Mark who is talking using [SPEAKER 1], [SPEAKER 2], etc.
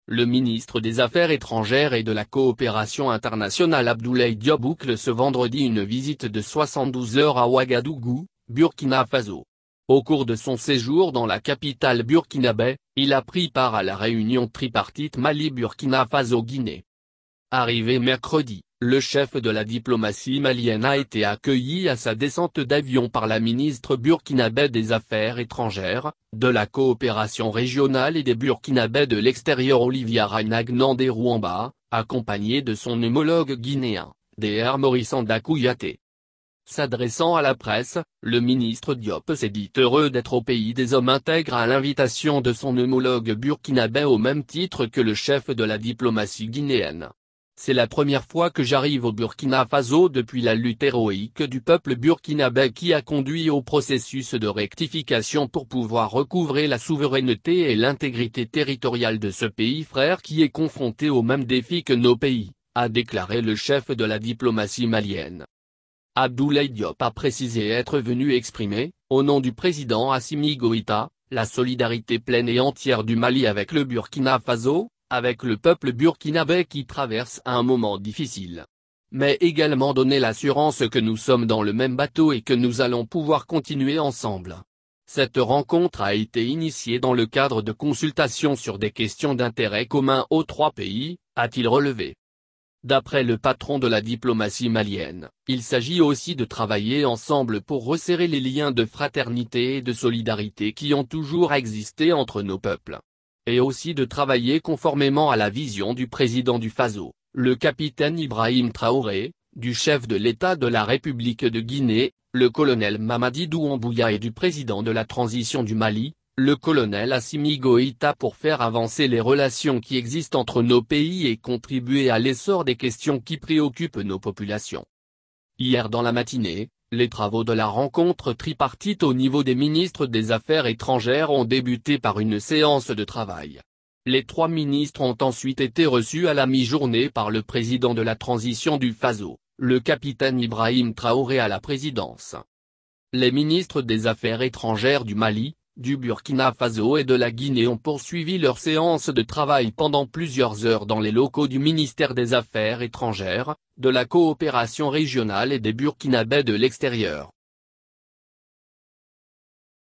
[SPEAKER 1] le ministre des Affaires étrangères et de la coopération internationale Abdoulaye Diop boucle ce vendredi une visite de 72 heures à Ouagadougou, Burkina Faso. Au cours de son séjour dans la capitale burkinabé, il a pris part à la réunion tripartite Mali-Burkina Faso-Guinée. Arrivé mercredi, le chef de la diplomatie malienne a été accueilli à sa descente d'avion par la ministre burkinabé des Affaires étrangères, de la coopération régionale et des Burkinabés de l'extérieur Olivia Ragnan Rouamba, accompagné de son homologue guinéen, Dr Maurice Anda Kouyaté. S'adressant à la presse, le ministre Diop s'est dit heureux d'être au pays des hommes intègre à l'invitation de son homologue burkinabé au même titre que le chef de la diplomatie guinéenne. C'est la première fois que j'arrive au Burkina Faso depuis la lutte héroïque du peuple burkinabé qui a conduit au processus de rectification pour pouvoir recouvrer la souveraineté et l'intégrité territoriale de ce pays frère qui est confronté aux mêmes défis que nos pays, a déclaré le chef de la diplomatie malienne. Abdoulaye Diop a précisé être venu exprimer, au nom du président Assimi Goïta, la solidarité pleine et entière du Mali avec le Burkina Faso, avec le peuple burkinabé qui traverse un moment difficile. Mais également donner l'assurance que nous sommes dans le même bateau et que nous allons pouvoir continuer ensemble. Cette rencontre a été initiée dans le cadre de consultations sur des questions d'intérêt commun aux trois pays, a-t-il relevé. D'après le patron de la diplomatie malienne, il s'agit aussi de travailler ensemble pour resserrer les liens de fraternité et de solidarité qui ont toujours existé entre nos peuples. Et aussi de travailler conformément à la vision du président du Faso, le capitaine Ibrahim Traoré, du chef de l'État de la République de Guinée, le colonel Mamadi Doumbouya et du président de la transition du Mali, le colonel Assimi Goïta pour faire avancer les relations qui existent entre nos pays et contribuer à l'essor des questions qui préoccupent nos populations. Hier dans la matinée, les travaux de la rencontre tripartite au niveau des ministres des Affaires étrangères ont débuté par une séance de travail. Les trois ministres ont ensuite été reçus à la mi-journée par le président de la transition du Faso, le capitaine Ibrahim Traoré à la présidence. Les ministres des Affaires étrangères du Mali, du Burkina Faso et de la Guinée ont poursuivi leur séance de travail pendant plusieurs heures dans les locaux du ministère des Affaires étrangères, de la coopération régionale et des Burkinabés de l'extérieur.